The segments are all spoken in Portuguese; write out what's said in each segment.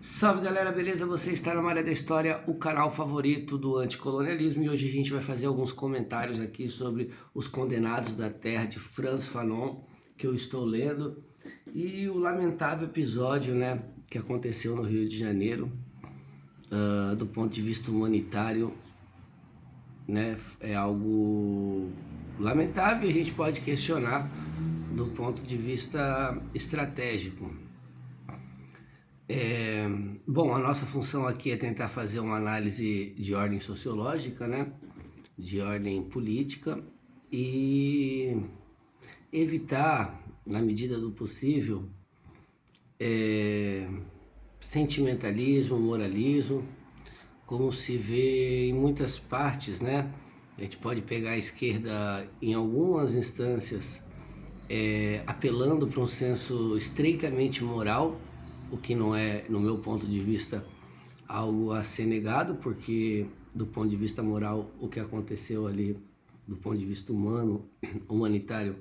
Salve galera, beleza? Você está na Maré da História, o canal favorito do anticolonialismo, e hoje a gente vai fazer alguns comentários aqui sobre Os Condenados da Terra de Frantz Fanon, que eu estou lendo, e o lamentável episódio, né, que aconteceu no Rio de Janeiro, do ponto de vista humanitário, né, é algo lamentável e a gente pode questionar do ponto de vista estratégico. Bom, a nossa função aqui é tentar fazer uma análise de ordem sociológica, né? De ordem política e evitar, na medida do possível, sentimentalismo, moralismo, como se vê em muitas partes, né? A gente pode pegar a esquerda em algumas instâncias apelando para um senso estreitamente moral, o que não é, no meu ponto de vista, algo a ser negado, porque do ponto de vista moral, o que aconteceu ali, do ponto de vista humano, humanitário,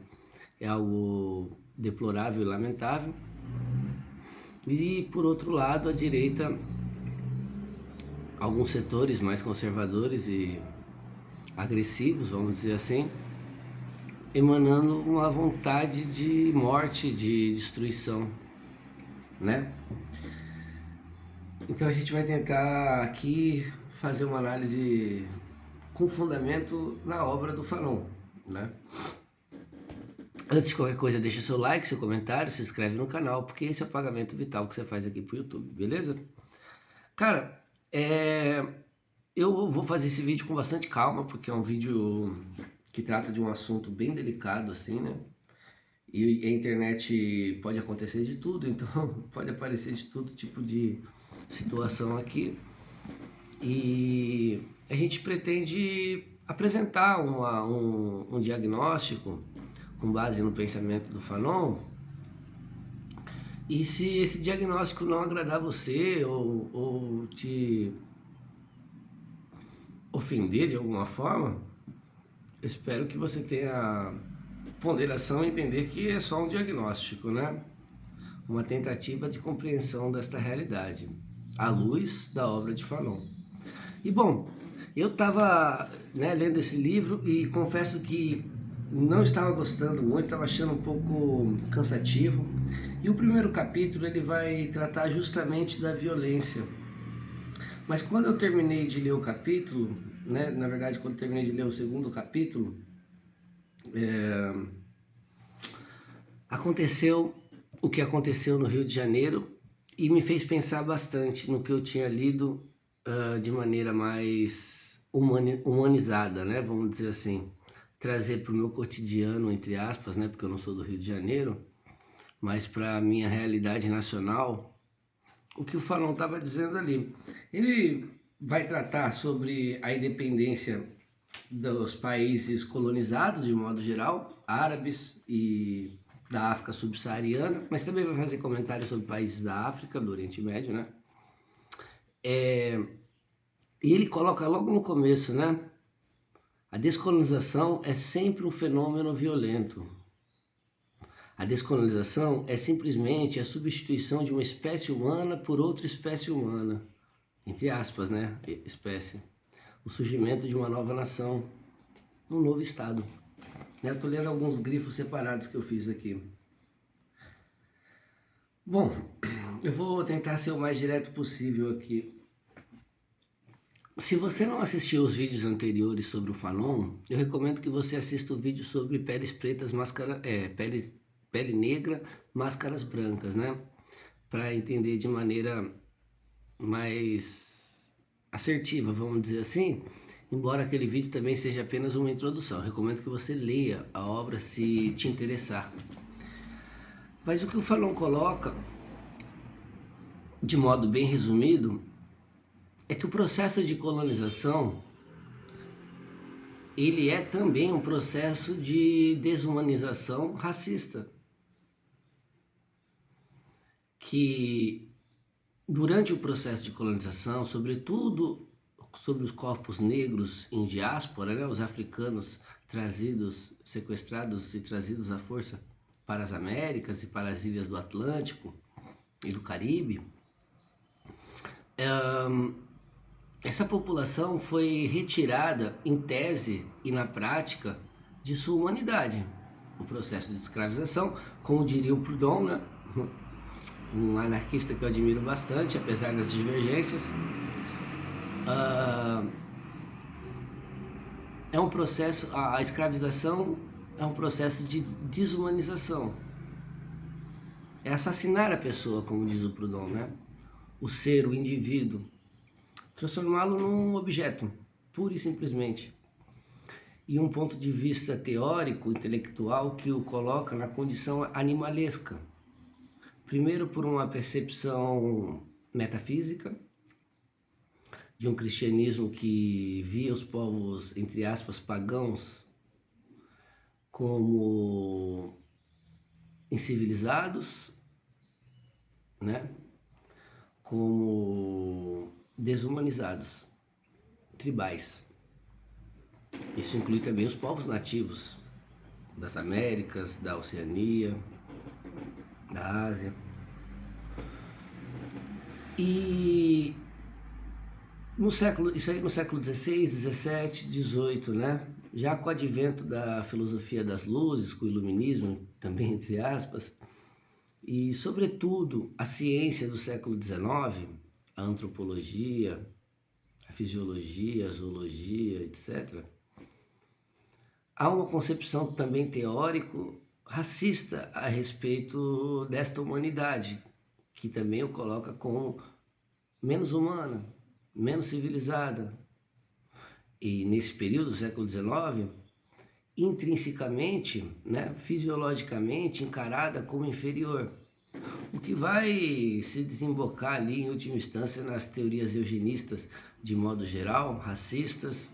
é algo deplorável e lamentável. E por outro lado, a direita, alguns setores mais conservadores e agressivos, vamos dizer assim, emanando uma vontade de morte, de destruição, né? Então a gente vai tentar aqui fazer uma análise com fundamento na obra do Fanon, né? Antes de qualquer coisa, deixa seu like, seu comentário, se inscreve no canal, porque esse é o pagamento vital que você faz aqui pro YouTube, beleza? Cara, eu vou fazer esse vídeo com bastante calma, porque é um vídeo que trata de um assunto bem delicado, assim, né? E a internet pode acontecer de tudo, então pode aparecer de todo tipo de situação aqui. E a gente pretende apresentar um diagnóstico com base no pensamento do Fanon. E se esse diagnóstico não agradar você ou te ofender de alguma forma, eu espero que você tenha ponderação e entender que é só um diagnóstico, né? Uma tentativa de compreensão desta realidade, à luz da obra de Fanon. E bom, eu estava lendo esse livro e confesso que não estava gostando muito, estava achando um pouco cansativo. E o primeiro capítulo ele vai tratar justamente da violência. Mas quando eu terminei de ler o capítulo, né, na verdade quando eu terminei de ler o segundo capítulo, aconteceu o que aconteceu no Rio de Janeiro e me fez pensar bastante no que eu tinha lido de maneira mais humanizada, né? Vamos dizer assim, trazer para o meu cotidiano, entre aspas, né? Porque eu não sou do Rio de Janeiro, mas para a minha realidade nacional, o que o Fanon estava dizendo ali. Ele vai tratar sobre a independência dos países colonizados, de modo geral, árabes e da África subsaariana, mas também vai fazer comentários sobre países da África, do Oriente Médio, né? E ele coloca logo no começo, né? A descolonização é sempre um fenômeno violento. A descolonização é simplesmente a substituição de uma espécie humana por outra espécie humana. Entre aspas, né? Espécie. O surgimento de uma nova nação, um novo estado. Eu estou lendo alguns grifos separados que eu fiz aqui. Bom, eu vou tentar ser o mais direto possível aqui. Se você não assistiu os vídeos anteriores sobre o Fanon, eu recomendo que você assista o vídeo sobre peles pretas, pele negra, máscaras brancas, né? Para entender de maneira mais assertiva, vamos dizer assim, embora aquele vídeo também seja apenas uma introdução. Eu recomendo que você leia a obra se te interessar. Mas o que o Fanon coloca, de modo bem resumido, é que o processo de colonização ele é também um processo de desumanização racista, que durante o processo de colonização, sobretudo sobre os corpos negros em diáspora, né, os africanos trazidos, sequestrados e trazidos à força para as Américas e para as ilhas do Atlântico e do Caribe, Essa população foi retirada em tese e na prática de sua humanidade. O processo de escravização, como diria o Proudhon, né? Um anarquista que eu admiro bastante, apesar das divergências, é um processo, a escravização é um processo de desumanização. É assassinar a pessoa, como diz o Proudhon, né? O ser, o indivíduo, transformá-lo num objeto, pura e simplesmente. E um ponto de vista teórico, intelectual, que o coloca na condição animalesca. Primeiro por uma percepção metafísica, de um cristianismo que via os povos, entre aspas, pagãos, como incivilizados, né? Como desumanizados, tribais. Isso inclui também os povos nativos das Américas, da Oceania, da Ásia. E isso aí no século XVI, XVII, XVIII, né? Já com o advento da filosofia das luzes, com o iluminismo, também entre aspas, e sobretudo a ciência do século XIX, a antropologia, a fisiologia, a zoologia, etc., há uma concepção também teórico-racista a respeito desta humanidade, que também o coloca como menos humana, menos civilizada. E nesse período do século XIX, intrinsecamente, né, fisiologicamente encarada como inferior. O que vai se desembocar ali, em última instância, nas teorias eugenistas, de modo geral, racistas,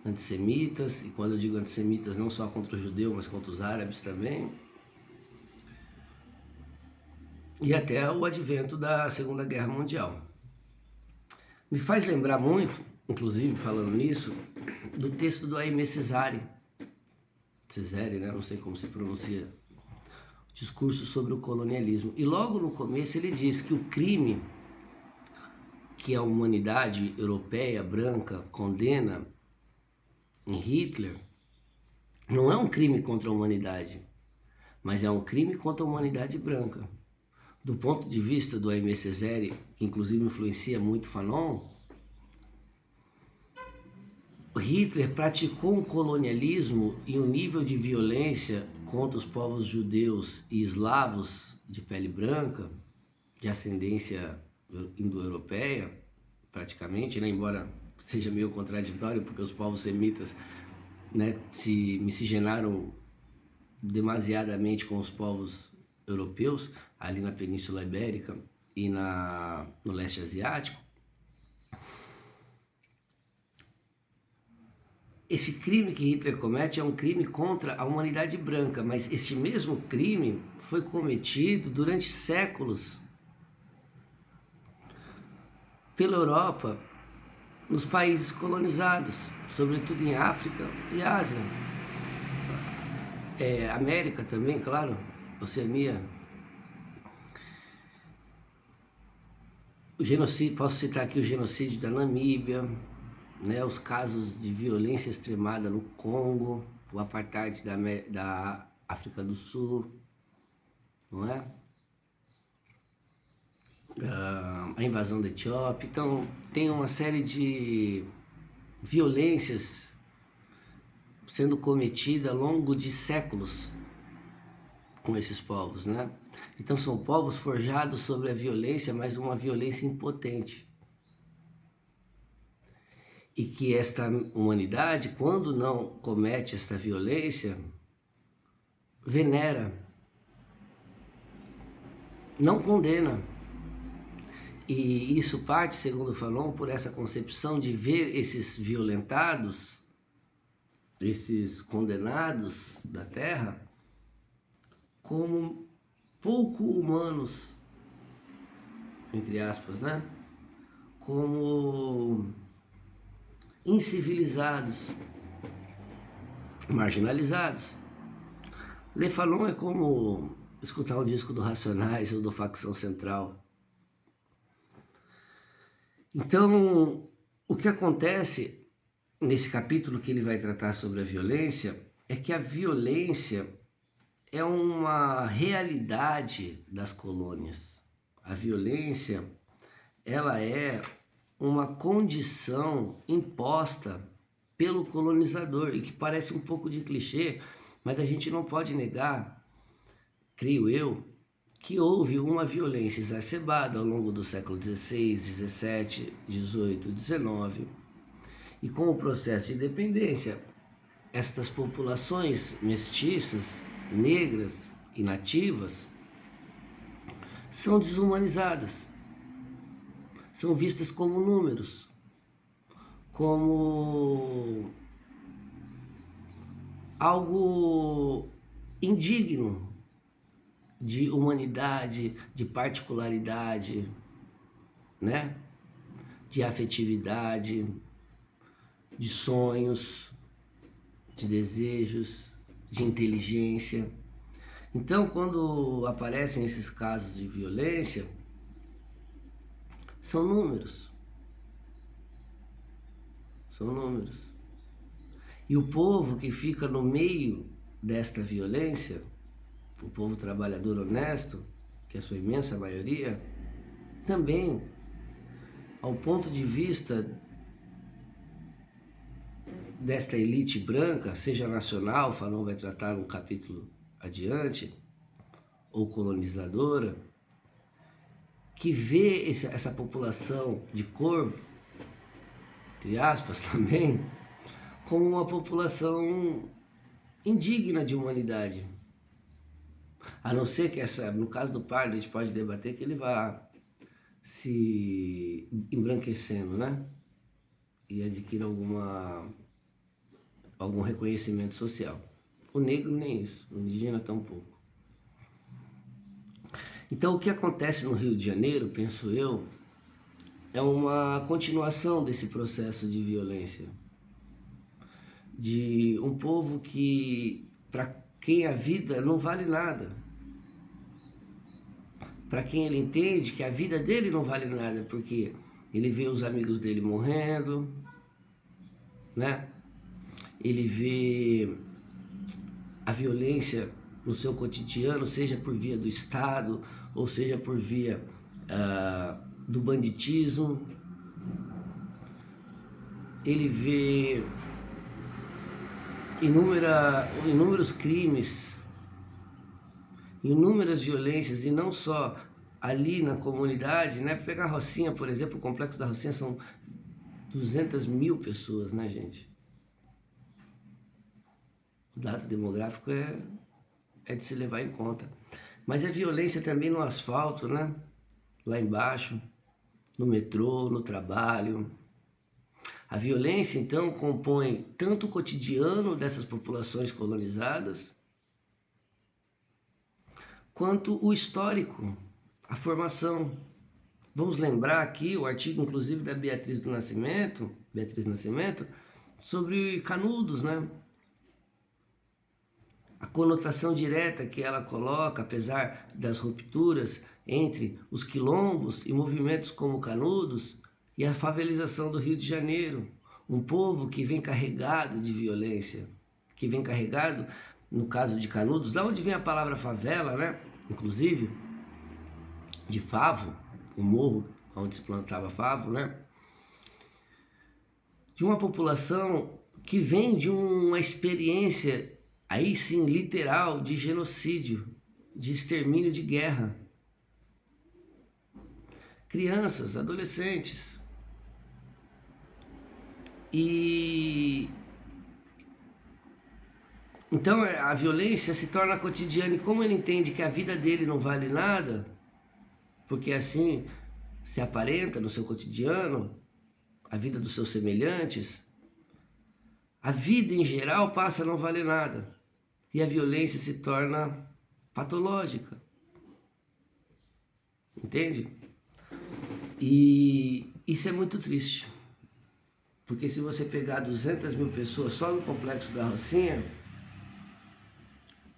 antissemitas, e quando eu digo antissemitas, não só contra o judeu, mas contra os árabes também, e até o advento da Segunda Guerra Mundial. Me faz lembrar muito, inclusive falando nisso, do texto do Aimé Césaire, né? Não sei como se pronuncia, discurso sobre o colonialismo. E logo no começo ele diz que o crime que a humanidade europeia branca condena em Hitler não é um crime contra a humanidade, mas é um crime contra a humanidade branca. Do ponto de vista do Aimé Césaire, que inclusive influencia muito Fanon, Hitler praticou um colonialismo e um nível de violência contra os povos judeus e eslavos de pele branca, de ascendência indo-europeia, praticamente, né? Embora seja meio contraditório, porque os povos semitas, né, se miscigenaram demasiadamente com os povos europeus, ali na Península Ibérica e no leste asiático. Esse crime que Hitler comete é um crime contra a humanidade branca, mas esse mesmo crime foi cometido durante séculos pela Europa, nos países colonizados, sobretudo em África e Ásia. América também, claro, Oceania. O genocídio, posso citar aqui o genocídio da Namíbia, né, os casos de violência extremada no Congo, o apartheid da África do Sul, não é? A invasão da Etiópia. Então, tem uma série de violências sendo cometida ao longo de séculos com esses povos, né? Então são povos forjados sobre a violência, mas uma violência impotente. E que esta humanidade, quando não comete esta violência, venera, não condena. E isso parte, segundo Fanon, por essa concepção de ver esses violentados, esses condenados da terra, como pouco humanos, entre aspas, né? Como incivilizados, marginalizados. Le Fanon é como escutar um disco do Racionais ou do Facção Central. Então, o que acontece nesse capítulo que ele vai tratar sobre a violência é que a violência é uma realidade das colônias. A violência, ela é uma condição imposta pelo colonizador e que parece um pouco de clichê, mas a gente não pode negar, creio eu, que houve uma violência exacerbada ao longo do século XVI, XVII, XVIII, XIX. E com o processo de independência, estas populações mestiças, negras e nativas são desumanizadas, são vistas como números, como algo indigno de humanidade, de particularidade, né? De afetividade, de sonhos, de desejos, de inteligência. Então, quando aparecem esses casos de violência, são números. São números. E o povo que fica no meio desta violência, o povo trabalhador honesto, que é a sua imensa maioria, também, ao ponto de vista desta elite branca, seja nacional, Fanon vai tratar um capítulo adiante, ou colonizadora, que vê essa população de cor, entre aspas também, como uma população indigna de humanidade. A não ser que no caso do Pardo, a gente pode debater que ele vá se embranquecendo, né? E adquira algum reconhecimento social. O negro nem isso, o indígena tampouco. Então o que acontece no Rio de Janeiro, penso eu, é uma continuação desse processo de violência. De um povo para quem a vida não vale nada. Para quem ele entende que a vida dele não vale nada, porque ele vê os amigos dele morrendo, né? Ele vê a violência no seu cotidiano, seja por via do Estado, ou seja por via do banditismo. Ele vê inúmeros crimes, inúmeras violências, e não só ali na comunidade, né? Pegar a Rocinha, por exemplo, o Complexo da Rocinha são 200 mil pessoas, né, gente? O dado demográfico é de se levar em conta. Mas é violência também no asfalto, né? Lá embaixo, no metrô, no trabalho. A violência, então, compõe tanto o cotidiano dessas populações colonizadas, quanto o histórico, a formação. Vamos lembrar aqui o artigo, inclusive, da Beatriz Nascimento, sobre Canudos, né? A conotação direta que ela coloca, apesar das rupturas entre os quilombos e movimentos como Canudos e a favelização do Rio de Janeiro. Um povo que vem carregado de violência, que vem carregado, no caso de Canudos, da onde vem a palavra favela, né? Inclusive, de favo, o morro onde se plantava favo, né? De uma população que vem de uma experiência, aí sim, literal, de genocídio, de extermínio, de guerra. Crianças, adolescentes. E então a violência se torna cotidiana, e como ele entende que a vida dele não vale nada, porque assim se aparenta no seu cotidiano, a vida dos seus semelhantes, a vida em geral passa a não valer nada. E a violência se torna patológica. Entende? E isso é muito triste. Porque se você pegar 200 mil pessoas só no Complexo da Rocinha,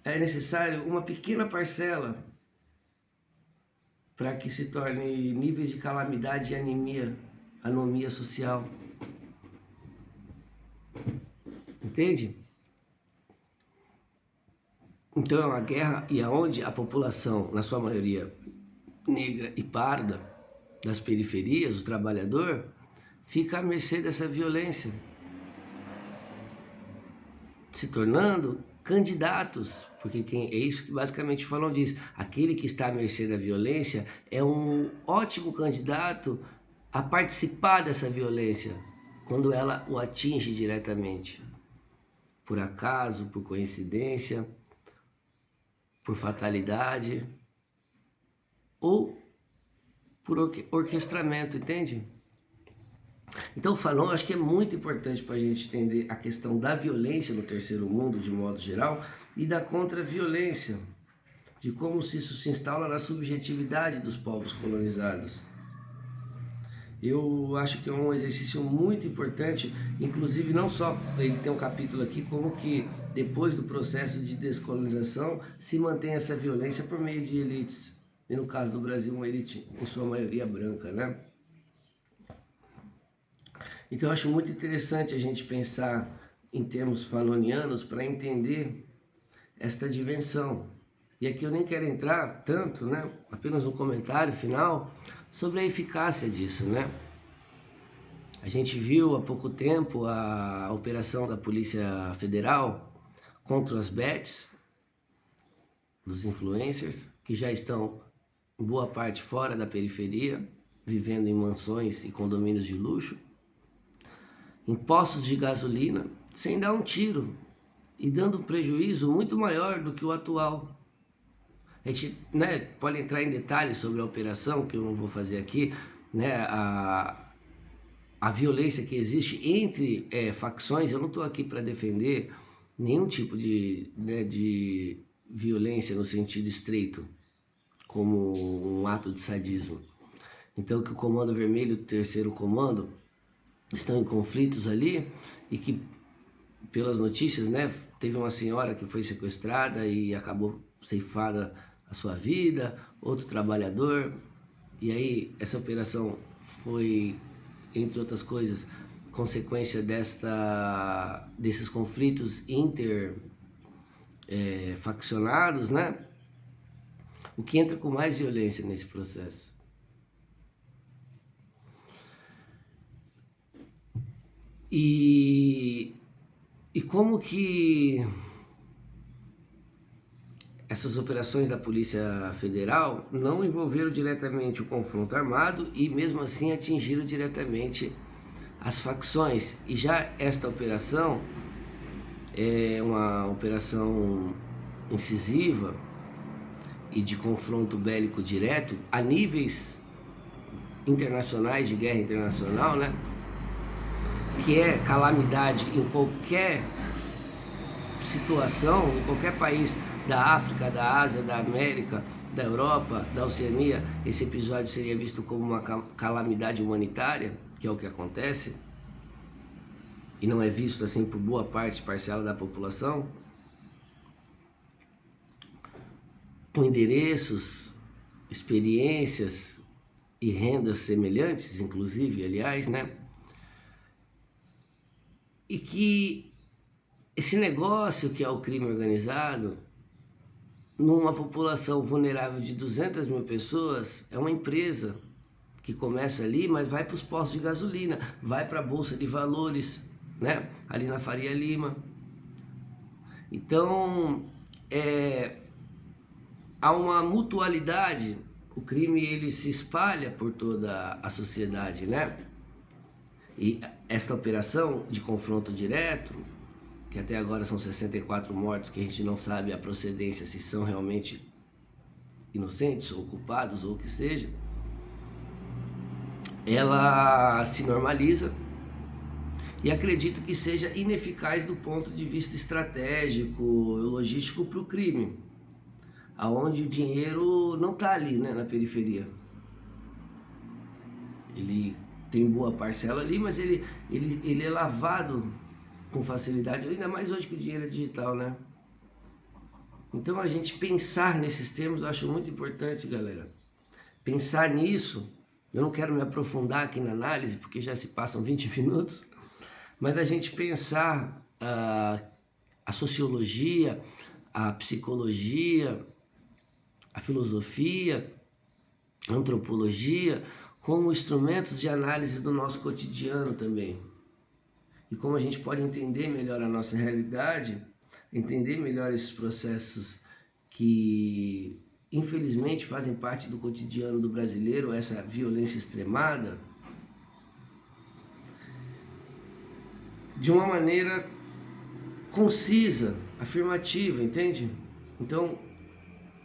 é necessário uma pequena parcela para que se torne níveis de calamidade e anemia anomia social. Entende? Então é uma guerra e aonde a população, na sua maioria negra e parda, das periferias, o trabalhador, fica à mercê dessa violência, se tornando candidatos, porque é isso que basicamente falam disso, aquele que está à mercê da violência é um ótimo candidato a participar dessa violência, quando ela o atinge diretamente, por acaso, por coincidência, por fatalidade ou por orquestramento, entende? Então, Fanon, acho que é muito importante para a gente entender a questão da violência no terceiro mundo, de modo geral, e da contra-violência, de como isso se instala na subjetividade dos povos colonizados. Eu acho que é um exercício muito importante, inclusive não só, ele tem um capítulo aqui, como que depois do processo de descolonização se mantém essa violência por meio de elites, e no caso do Brasil uma elite em sua maioria branca, né? Então eu acho muito interessante a gente pensar em termos fanonianos para entender esta dimensão. E aqui eu nem quero entrar tanto, né? Apenas um comentário final sobre a eficácia disso, né? A gente viu há pouco tempo a operação da Polícia Federal contra as bets, dos influencers, que já estão em boa parte fora da periferia, vivendo em mansões e condomínios de luxo, em postos de gasolina, sem dar um tiro e dando um prejuízo muito maior do que o atual. A gente, né, pode entrar em detalhes sobre a operação, que eu não vou fazer aqui, né, a violência que existe entre facções. Eu não estou aqui para defender nenhum tipo de violência no sentido estreito, como um ato de sadismo. Então que o Comando Vermelho e o Terceiro Comando estão em conflitos ali e que, pelas notícias, né, teve uma senhora que foi sequestrada e acabou ceifada a sua vida, outro trabalhador, e aí essa operação foi, entre outras coisas, consequência desses conflitos faccionados, né? O que entra com mais violência nesse processo. E como que essas operações da Polícia Federal não envolveram diretamente o confronto armado e mesmo assim atingiram diretamente as facções. E já esta operação é uma operação incisiva e de confronto bélico direto a níveis internacionais, de guerra internacional, né? Que é calamidade em qualquer situação, em qualquer país da África, da Ásia, da América, da Europa, da Oceania. Esse episódio seria visto como uma calamidade humanitária, que é o que acontece, e não é visto assim por boa parte parcial da população, com endereços, experiências e rendas semelhantes, inclusive, aliás, né? E que esse negócio que é o crime organizado, numa população vulnerável de 200 mil pessoas, é uma empresa que começa ali, mas vai para os postos de gasolina, vai para a Bolsa de Valores, né? Ali na Faria Lima. Então, há uma mutualidade, o crime ele se espalha por toda a sociedade, né? E esta operação de confronto direto, que até agora são 64 mortos, que a gente não sabe a procedência, se são realmente inocentes ou culpados ou o que seja, ela se normaliza e acredito que seja ineficaz do ponto de vista estratégico, logístico para o crime, aonde o dinheiro não está ali, né, na periferia. Ele tem boa parcela ali, mas ele é lavado com facilidade, ainda mais hoje que o dinheiro é digital, né? Então a gente pensar nesses termos eu acho muito importante, galera. Pensar nisso Eu não quero me aprofundar aqui na análise, porque já se passam 20 minutos, mas a gente pensar a sociologia, a psicologia, a filosofia, a antropologia, como instrumentos de análise do nosso cotidiano também. E como a gente pode entender melhor a nossa realidade, entender melhor esses processos que infelizmente fazem parte do cotidiano do brasileiro, essa violência extremada, de uma maneira concisa, afirmativa, entende? Então,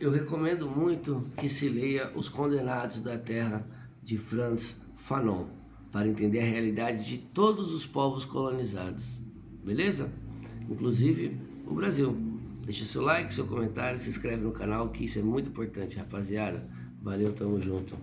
eu recomendo muito que se leia Os Condenados da Terra, de Frantz Fanon, para entender a realidade de todos os povos colonizados, beleza? Inclusive o Brasil. Deixa seu like, seu comentário, se inscreve no canal, que isso é muito importante, rapaziada. Valeu, tamo junto.